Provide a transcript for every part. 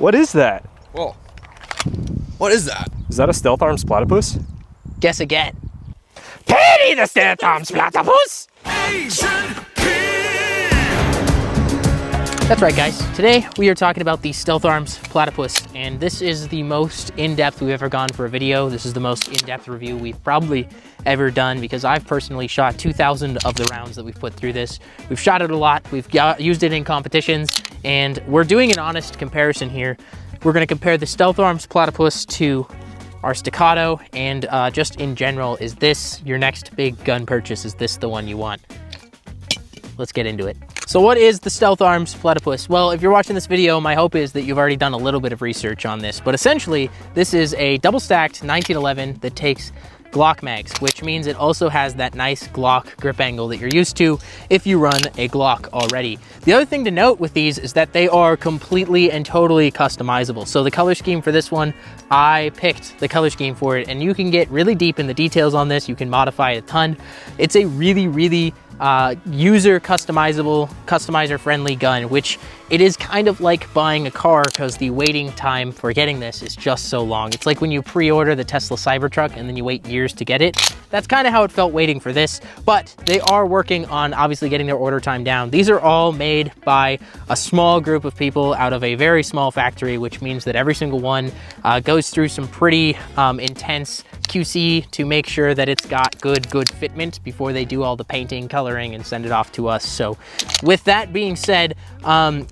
What is that? Whoa. What is that? Is that a Stealth Arms Platypus? Guess again. Penny the Stealth Arms Platypus! That's right, guys. Today we are talking about the Stealth Arms Platypus, and this is the most in-depth we've ever gone for a video. This is the most in-depth review we've probably ever done because I've personally shot 2,000 of the rounds that we've put through this. We've shot it a lot, we've used it in competitions, and we're doing an honest comparison here. We're gonna compare the Stealth Arms Platypus to our Staccato, and just in general, is this your next big gun purchase? Is this the one you want? Let's get into it. So what is the Stealth Arms Platypus? Well, if you're watching this video, my hope is that you've already done a little bit of research on this, but essentially this is a double stacked 1911 that takes Glock mags, which means it also has that nice Glock grip angle that you're used to if you run a Glock already. The other thing to note with these is that they are completely and totally customizable. So the color scheme for this one, I picked the color scheme for it, and you can get really deep in the details on this. You can modify it a ton. It's a really user customizable, customizer friendly gun, which it is kind of like buying a car because the waiting time for getting this is just so long. It's like when you pre-order the Tesla Cybertruck and then you wait years to get it. That's kind of how it felt waiting for this, but they are working on obviously getting their order time down. These are all made by a small group of people out of a very small factory, which means that every single one goes through some pretty intense QC to make sure that it's got good fitment before they do all the painting, coloring, and send it off to us. So with that being said,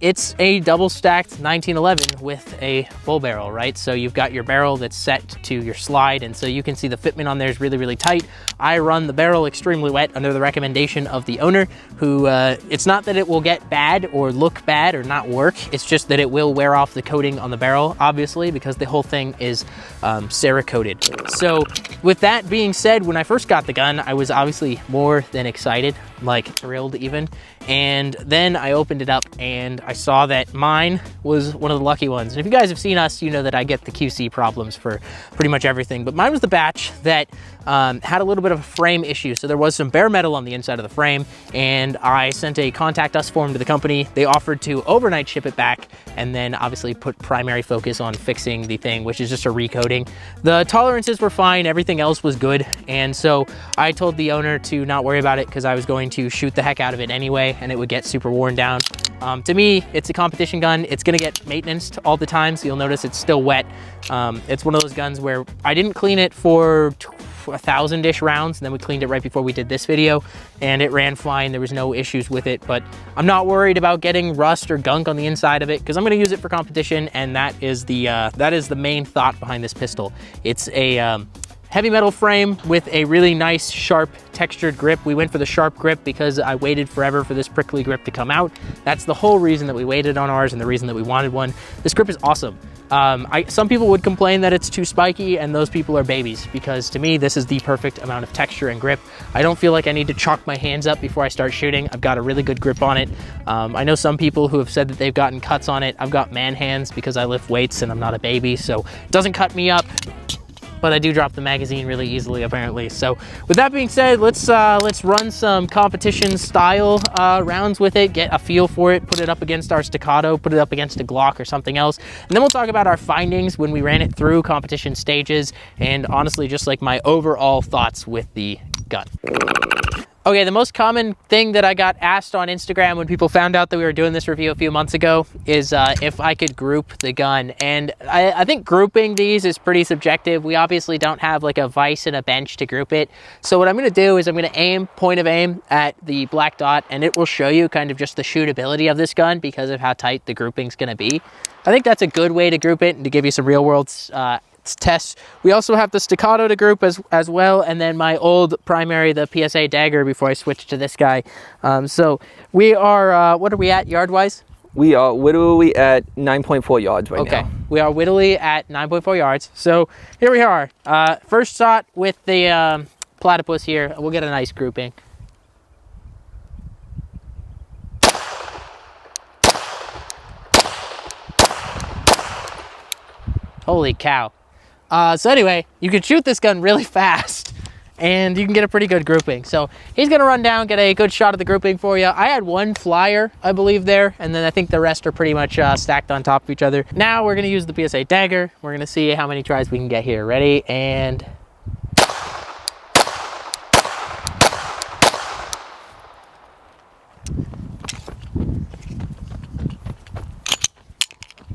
it's a double stacked 1911 with a full barrel, right? So you've got your barrel that's set to your slide, and so you can see the fitment on there is really tight. I run the barrel extremely wet under the recommendation of the owner, who it's not that it will get bad or look bad or not work, it's just that it will wear off the coating on the barrel, obviously, because the whole thing is Cerakoted. So with that being said, when I first got the gun, I was obviously more than excited, like thrilled even. And then I opened it up and I saw that mine was one of the lucky ones. And if you guys have seen us, you know that I get the QC problems for pretty much everything. But mine was the batch that had a little bit of a frame issue. So there was some bare metal on the inside of the frame, and I sent a contact us form to the company. They offered to overnight ship it back and then obviously put primary focus on fixing the thing, which is just a recoating. The tolerances were fine, everything else was good. And so I told the owner to not worry about it because I was going to shoot the heck out of it anyway and it would get super worn down. To me, it's a competition gun. It's gonna get maintenance all the time, so you'll notice it's still wet. It's one of those guns where I didn't clean it for 1,000-ish rounds, and then we cleaned it right before we did this video, and it ran fine. There was no issues with it, but I'm not worried about getting rust or gunk on the inside of it because I'm gonna use it for competition, and that is the main thought behind this pistol. It's a heavy metal frame with a really nice sharp textured grip. We went for the sharp grip because I waited forever for this prickly grip to come out. That's the whole reason that we waited on ours and the reason that we wanted one. This grip is awesome. Some people would complain that it's too spiky, and those people are babies, because to me this is the perfect amount of texture and grip. I don't feel like I need to chalk my hands up before I start shooting. I've got a really good grip on it. I know some people who have said that they've gotten cuts on it. I've got man hands because I lift weights and I'm not a baby, so it doesn't cut me up. But I do drop the magazine really easily, apparently. So with that being said, let's run some competition style rounds with it, get a feel for it, put it up against our Staccato, put it up against a Glock or something else. And then we'll talk about our findings when we ran it through competition stages, and honestly, just like my overall thoughts with the gun. Okay, the most common thing that I got asked on Instagram when people found out that we were doing this review a few months ago is if I could group the gun. And I think grouping these is pretty subjective. We obviously don't have like a vise and a bench to group it. So what I'm gonna do is I'm gonna aim, point of aim at the black dot, and it will show you kind of just the shootability of this gun because of how tight the grouping's gonna be. I think that's a good way to group it and to give you some real world tests. We also have the Staccato to group as well, and then my old primary, the PSA dagger, before I switched to this guy. So we are, what are we at yard wise? We are wittily at 9.4 yards right now. Okay, we are wittily at 9.4 yards. So here we are. First shot with the platypus here. We'll get a nice grouping. Holy cow. So anyway, you can shoot this gun really fast. and you can get a pretty good grouping. So he's gonna run down, get a good shot of the grouping for you. I had one flyer, I believe, there, and then I think the rest are pretty much stacked on top of each other. Now we're gonna use the PSA dagger. We're gonna see how many tries we can get here. Ready, and...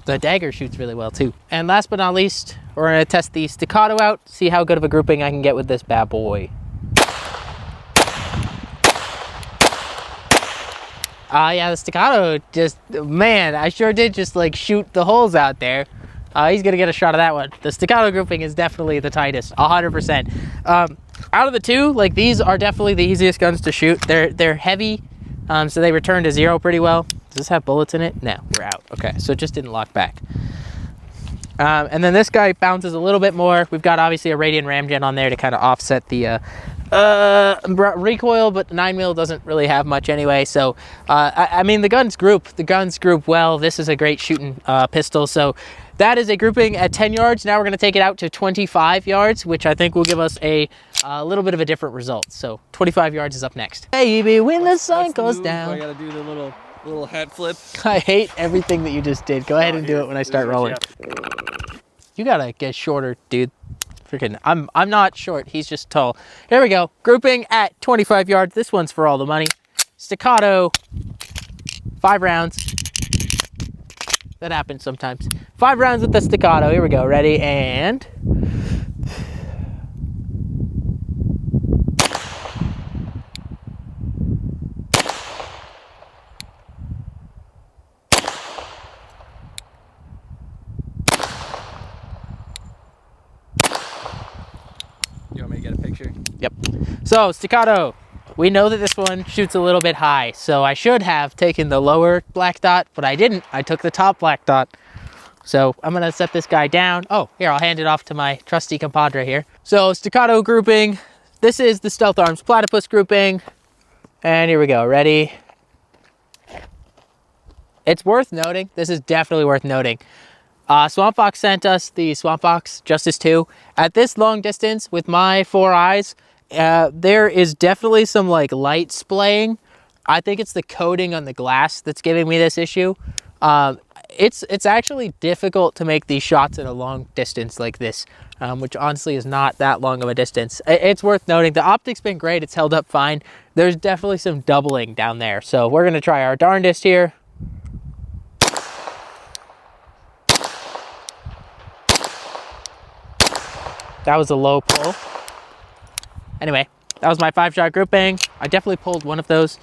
the dagger shoots really well too. And last but not least, we're gonna test the Staccato out, see how good of a grouping I can get with this bad boy. Yeah, the Staccato just, man, I sure did just like shoot the holes out there. He's gonna get a shot of that one. The Staccato grouping is definitely the tightest, 100%. Out of the two, like, these are definitely the easiest guns to shoot. They're heavy, so they return to 0 pretty well. Does this have bullets in it? No, we're out. Okay, so it just didn't lock back. And then this guy bounces a little bit more. We've got obviously a Radian Ramjet on there to kind of offset the recoil, but the 9mm doesn't really have much anyway. So, I mean, the guns group well. This is a great shooting pistol. So that is a grouping at 10 yards. Now we're gonna take it out to 25 yards, which I think will give us a little bit of a different result. So 25 yards is up next. Baby, when the sun goes down. I gotta do the little hat flip. I hate everything that you just did. Go ahead and do it when I start rolling. You gotta get shorter, dude. Freaking, I'm not short. He's just tall. Here we go. Grouping at 25 yards. This one's for all the money. Staccato. 5 rounds. That happens sometimes. 5 rounds with the Staccato. Here we go. Ready, and... You want me to get a picture? Yep. So, Staccato. We know that this one shoots a little bit high, so I should have taken the lower black dot, but I didn't. I took the top black dot. So I'm gonna set this guy down. Oh, here, I'll hand it off to my trusty compadre here. So Staccato grouping. This is the Stealth Arms Platypus grouping. And here we go, ready? It's worth noting, this is definitely worth noting. Swamp Fox sent us the Swamp Fox Justice 2. At this long distance with my 4 eyes, there is definitely some like light splaying. I think it's the coating on the glass that's giving me this issue. It's actually difficult to make these shots at a long distance like this, which honestly is not that long of a distance. It's worth noting the optic's been great. It's held up fine. There's definitely some doubling down there. So we're gonna try our darndest here. That was a low pull. Anyway, that was my 5-shot grouping. I definitely pulled one of those.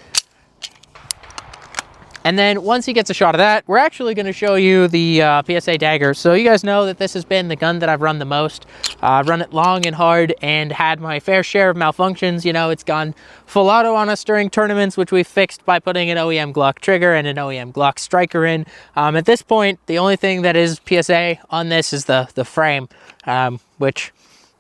And then once he gets a shot of that, we're actually going to show you the PSA dagger. So you guys know that this has been the gun that I've run the most. I've run it long and hard and had my fair share of malfunctions. You know, it's gone full auto on us during tournaments, which we fixed by putting an OEM Glock trigger and an OEM Glock striker in. At this point, the only thing that is PSA on this is the frame, which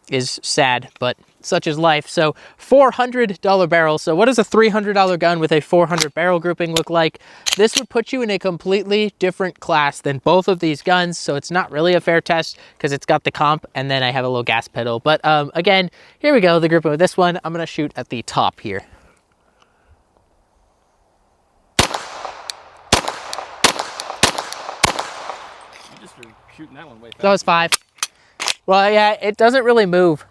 is sad, but such is life. So $400 barrel. So what does a $300 gun with a 400 barrel grouping look like? This would put you in a completely different class than both of these guns. So it's not really a fair test because it's got the comp and then I have a little gas pedal. But again, here we go. The grouping with this one, I'm going to shoot at the top here. You just were shooting that one way fast. That was 5. Well, yeah, it doesn't really move.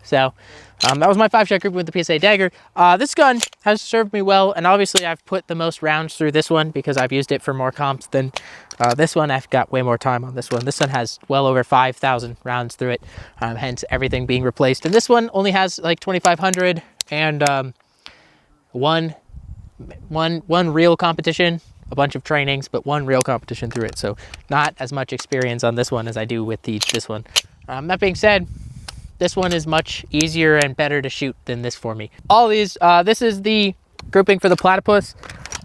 So that was my 5-shot grouping with the PSA dagger. This gun has served me well, and obviously I've put the most rounds through this one because I've used it for more comps than this one. I've got way more time on this one. This one has well over 5,000 rounds through it, hence everything being replaced. And this one only has like 2,500 and one real competition, a bunch of trainings, but one real competition through it. So not as much experience on this one as I do with this one. That being said, this one is much easier and better to shoot than this for me. All these, this is the grouping for the Platypus.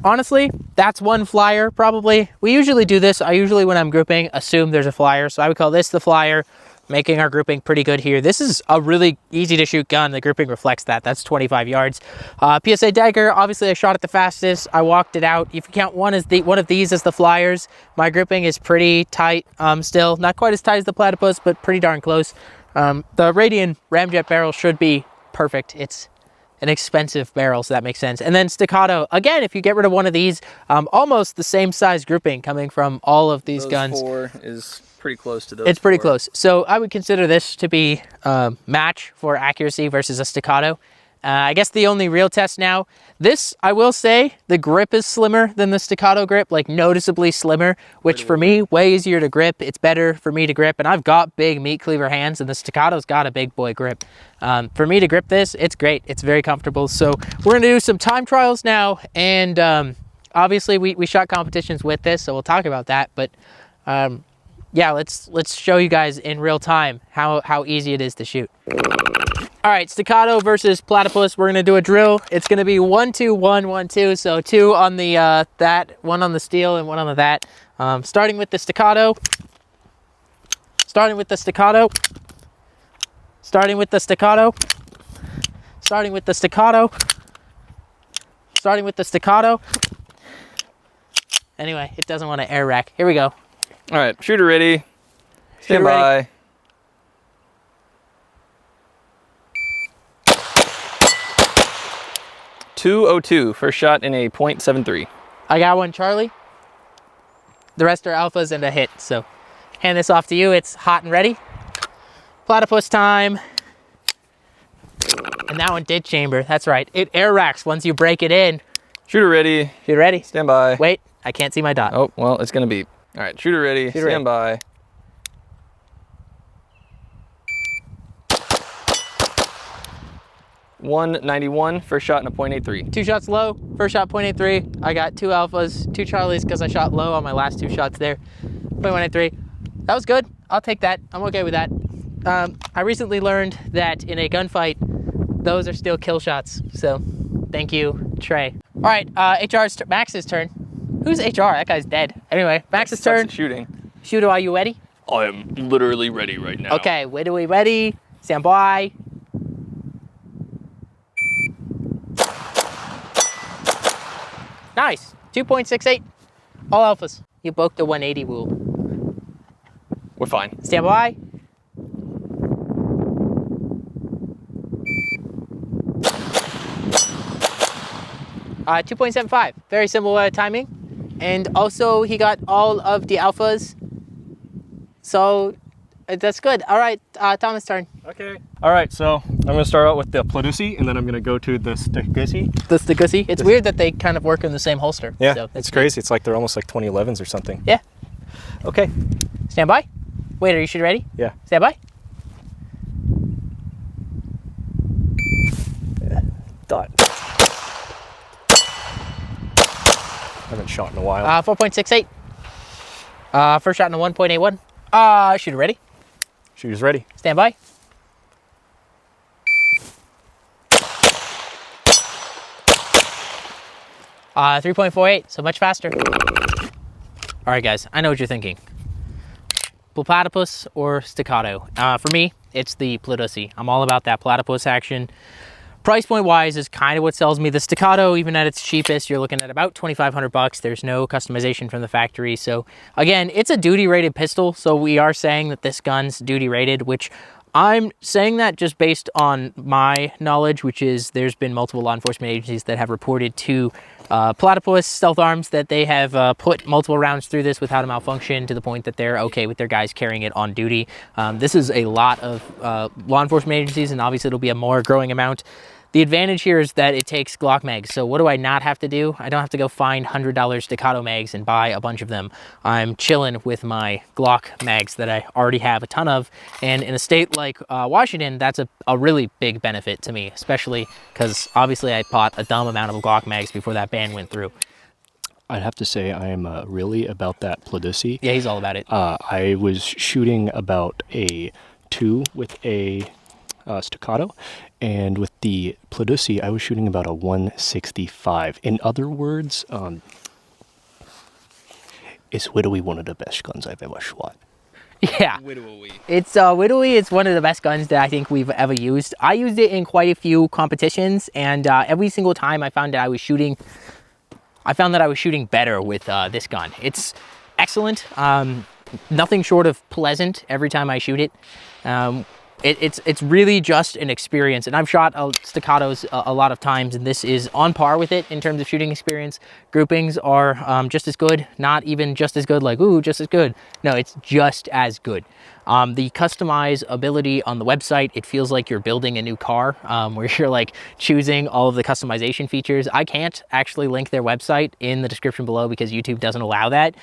Honestly, that's one flyer probably. We usually do this. I usually, when I'm grouping, assume there's a flyer. So I would call this the flyer, making our grouping pretty good here. This is a really easy to shoot gun. The grouping reflects that. That's 25 yards. PSA dagger, obviously I shot it the fastest. I walked it out. If you count one of these as the flyers, my grouping is pretty tight still. Not quite as tight as the Platypus, but pretty darn close. The Radian Ramjet barrel should be perfect. It's an expensive barrel, so that makes sense. And then Staccato, again, if you get rid of one of these, almost the same size grouping coming from all of these guns. 4 is pretty close to those. It's pretty 4. close. So I would consider this to be a match for accuracy versus a Staccato. I guess the only real test now, this, I will say, the grip is slimmer than the Staccato grip, like noticeably slimmer, which for me, way easier to grip. It's better for me to grip, and I've got big meat cleaver hands, and the Staccato's got a big boy grip. For me to grip this, it's great. It's very comfortable. So we're gonna do some time trials now, and obviously we shot competitions with this, so we'll talk about that, but yeah, let's show you guys in real time how easy it is to shoot. All right, Staccato versus Platypus. We're gonna do a drill. It's gonna be 1, 2, 1, 1, 2. So 2 on the that, 1 on the steel, and 1 on the that. Starting with the Staccato. Starting with the Staccato. Starting with the Staccato. Starting with the Staccato. Starting with the Staccato. Anyway, it doesn't want to air rack. Here we go. All right, shooter ready. Stand by. .202, first shot in a .73. I got one, Charlie. The rest are alphas and a hit, so hand this off to you. It's hot and ready. Platypus time. And that one did chamber, that's right. It air racks once you break it in. Shooter ready. You ready? Stand by. Wait, I can't see my dot. Oh, well, it's gonna beep. All right, shooter ready. Shooter Stand by. .191, first shot in a .83. 2 shots low, first shot .83. I got 2 alphas, 2 Charlies because I shot low on my last 2 shots there. .183. That was good. I'll take that. I'm okay with that. I recently learned that in a gunfight, those are still kill shots. So thank you, Trey. All right, Max's turn. Who's HR? That guy's dead. Anyway, Max's turn. Shooting. Shooter, are you ready? I am literally ready right now. Okay, wait, are we ready? Stand by. Nice, 2.68. All alphas. You broke the 180 rule. We're fine. Stand by. Uh, 2.75, very similar timing. And also he got all of the alphas. So that's good. All right, Thomas' turn. Okay. All right, so I'm gonna start out with the Platypus, and then I'm gonna go to the Staccato. The Staccato. It's weird that they kind of work in the same holster. Yeah, so it's crazy. It's like they're almost like 2011s or something. Yeah. Okay. Stand by. Wait, are you shooting ready? Yeah. Stand by. Dot. Haven't shot in a while. 4.68. First shot in a 1.81. Shooter ready? Shooter's ready. Stand by. Uh, 3.48, so much faster. All right, guys, I know what you're thinking. Platypus or Staccato? For me, it's the Platypus. I'm all about that Platypus action. Price point wise is kind of what sells me. The Staccato, even at its cheapest, you're looking at about 2,500 bucks. There's no customization from the factory. So again, it's a duty rated pistol. So we are saying that this gun's duty rated, which I'm saying that just based on my knowledge, which is there's been multiple law enforcement agencies that have reported to Platypus Stealth Arms that they have put multiple rounds through this without a malfunction to the point that they're okay with their guys carrying it on duty. This is a lot of law enforcement agencies, and obviously it'll be a more growing amount. The advantage here is that it takes Glock mags. So what do I not have to do? I don't have to go find $100 Staccato mags and buy a bunch of them. I'm chilling with my Glock mags that I already have a ton of. And in a state like Washington, that's a really big benefit to me, especially because obviously I bought a dumb amount of Glock mags before that ban went through. I'd have to say I am really about that Platypus. Yeah, he's all about it. I was shooting about a 2 with a Staccato, and with the Platypus, I was shooting about a 165. In other words, it's literally one of the best guns I've ever shot. Yeah, Widowy. it's Widowy is one of the best guns that I think we've ever used. I used it in quite a few competitions, and every single time I found that I was shooting better with this gun. It's excellent, nothing short of pleasant every time I shoot it. it's really just an experience. And I've shot Staccatos a lot of times, and this is on par with it in terms of shooting experience. Groupings are just as good, not even just as good, like, ooh, just as good. No, it's just as good. The customizability on the website, it feels like you're building a new car, where you're like choosing all of the customization features. I can't actually link their website in the description below because YouTube doesn't allow that.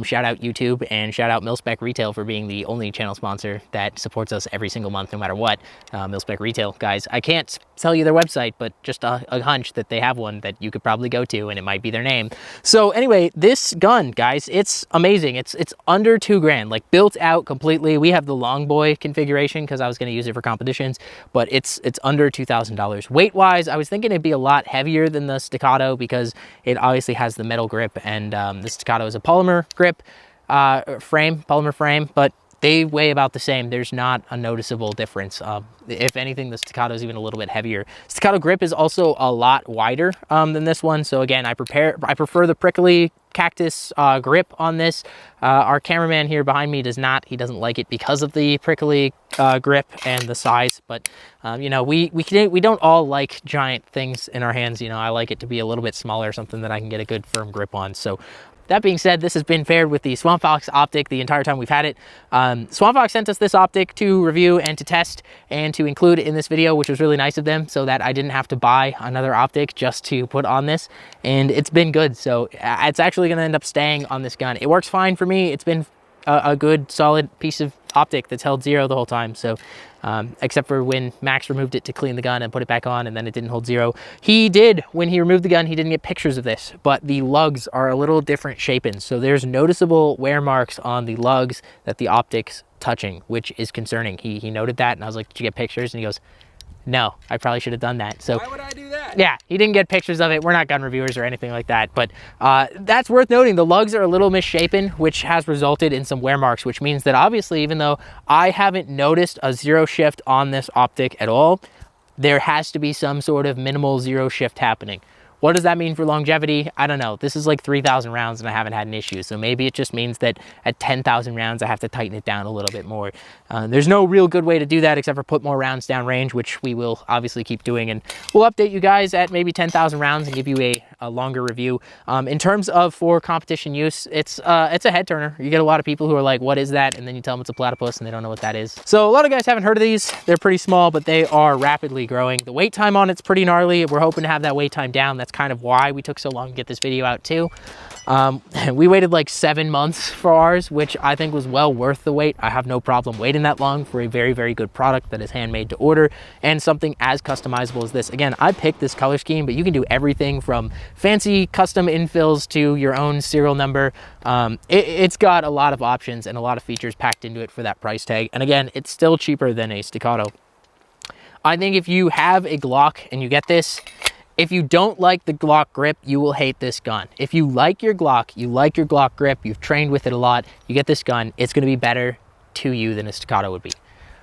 Shout out YouTube and shout out Milspec Retail for being the only channel sponsor that supports us every single month, no matter what. Milspec Retail, guys, I can't tell you their website, but just a hunch that they have one that you could probably go to and it might be their name. So anyway, this gun, guys, it's amazing. It's under $2 grand, like built out completely. We have the long boy configuration because I was going to use it for competitions, but it's under $2,000. Weight wise, I was thinking it'd be a lot heavier than the Staccato because it obviously has the metal grip, and the Staccato is a polymer grip polymer frame, but they weigh about the same. There's not a noticeable difference. If anything, the Staccato is even a little bit heavier. Staccato grip is also a lot wider than this one. So again, I prefer the prickly cactus grip on this. Our cameraman here behind me does not. He doesn't like it because of the prickly grip and the size. But you know, we don't all like giant things in our hands. You know, I like it to be a little bit smaller, something that I can get a good firm grip on. So that being said, this has been paired with the Swamp Fox optic the entire time we've had it. Swamp Fox sent us this optic to review and to test and to include in this video, which was really nice of them, so that I didn't have to buy another optic just to put on this. And it's been good, so it's actually going to end up staying on this gun. It works fine for me. It's been a good, solid piece of optic that's held 0 the whole time. So except for when Max removed it to clean the gun and put it back on, and then it didn't hold 0. He did, when he removed the gun, he didn't get pictures of this, but the lugs are a little different shaping. So there's noticeable wear marks on the lugs that the optic's touching, which is concerning. He noted that, and I was like, did you get pictures? And he goes, no, I probably should have done that. So Why would I do that? yeah, he didn't get pictures of it. We're not gun reviewers or anything like that, but that's worth noting. The lugs are a little misshapen, which has resulted in some wear marks, which means that obviously, even though I haven't noticed a 0 shift on this optic at all, there has to be some sort of minimal 0 shift happening. What does that mean for longevity? I don't know. This is like 3,000 rounds and I haven't had an issue. So maybe it just means that at 10,000 rounds, I have to tighten it down a little bit more. There's no real good way to do that except for put more rounds down range, which we will obviously keep doing. And we'll update you guys at maybe 10,000 rounds and give you a longer review. In terms of for competition use, it's a head turner. You get a lot of people who are like, what is that? And then you tell them it's a platypus and they don't know what that is. So a lot of guys haven't heard of these. They're pretty small, but they are rapidly growing. The wait time on it's pretty gnarly. We're hoping to have that wait time down. That's kind of why we took so long to get this video out too. We waited like 7 months for ours, which I think was well worth the wait. I have no problem waiting that long for a very, very good product that is handmade to order and something as customizable as this. Again, I picked this color scheme, but you can do everything from fancy custom infills to your own serial number. It's got a lot of options and a lot of features packed into it for that price tag. And again, it's still cheaper than a Staccato. I think if you have a Glock and you get this, if you don't like the Glock grip, you will hate this gun. If you like your Glock grip, you've trained with it a lot, you get this gun, it's gonna be better to you than a Staccato would be.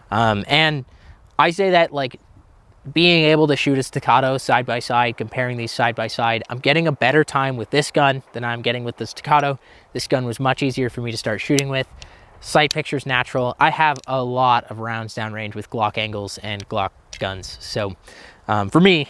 And I say that like being able to shoot a Staccato side by side, comparing these side by side, I'm getting a better time with this gun than I'm getting with the Staccato. This gun was much easier for me to start shooting with. Sight picture's natural. I have a lot of rounds downrange with Glock angles and Glock guns. So for me,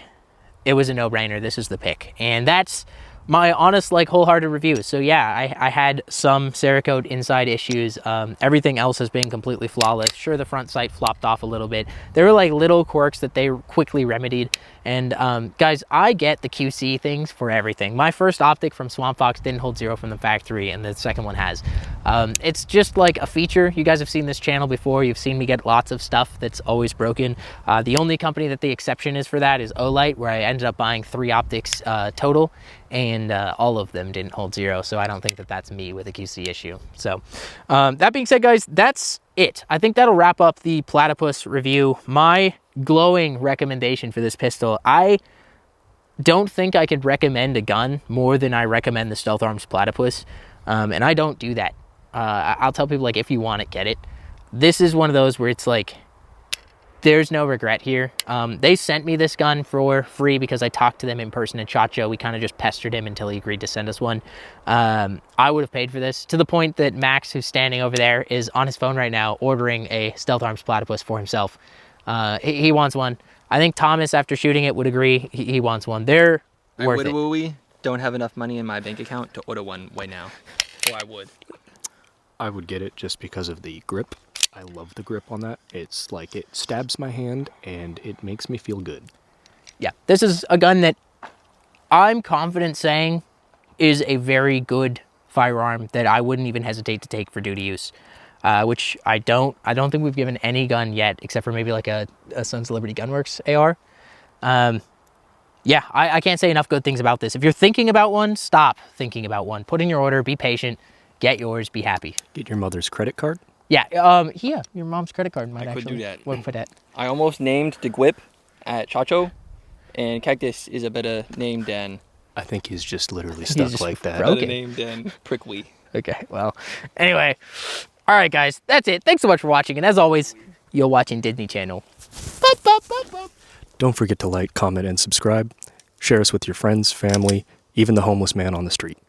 it was a no-brainer. This is the pick. And that's my honest, like, wholehearted review. So yeah, I had some Cerakote inside issues. Everything else has been completely flawless. Sure, the front sight flopped off a little bit. There were like little quirks that they quickly remedied. And guys, I get the QC things for everything. My first optic from Swamp Fox didn't hold 0 from the factory, and the second one has. It's just like a feature. You guys have seen this channel before. You've seen me get lots of stuff that's always broken. The only company that the exception is for that is Olight, where I ended up buying 3 optics total, and all of them didn't hold 0. So I don't think that that's me with a QC issue. So that being said, guys, that's it. I think that'll wrap up the Platypus review. My glowing recommendation for this pistol. I don't think I could recommend a gun more than I recommend the Stealth Arms Platypus. And I don't do that. I'll tell people, like, if you want it, get it. This is one of those where it's like, there's no regret here. They sent me this gun for free because I talked to them in person at SHOT Show. We kind of just pestered him until he agreed to send us one. I would have paid for this, to the point that Max, who's standing over there, is on his phone right now ordering a Stealth Arms Platypus for himself. He wants one. I think Thomas, after shooting it, would agree he wants one. They're worth it. Don't have enough money in my bank account to order one right now. Or I would. I would get it just because of the grip. I love the grip on that. It's like it stabs my hand and it makes me feel good. Yeah, this is a gun that I'm confident saying is a very good firearm that I wouldn't even hesitate to take for duty use. Which I don't think we've given any gun yet, except for maybe like a Sons of Liberty Gunworks AR. Yeah, I can't say enough good things about this. If you're thinking about one, stop thinking about one. Put in your order, be patient, get yours, be happy. Get your mother's credit card. Yeah, your mom's credit card might actually work for that. I almost named the Gwip at Chacho, and Cactus is a better name than... I think he's just literally stuck just like that. broke. Better name than Prickly. Okay, well, anyway. All right, guys, that's it. Thanks so much for watching, and as always, you're watching Disney Channel. Don't forget to like, comment, and subscribe. Share us with your friends, family, even the homeless man on the street.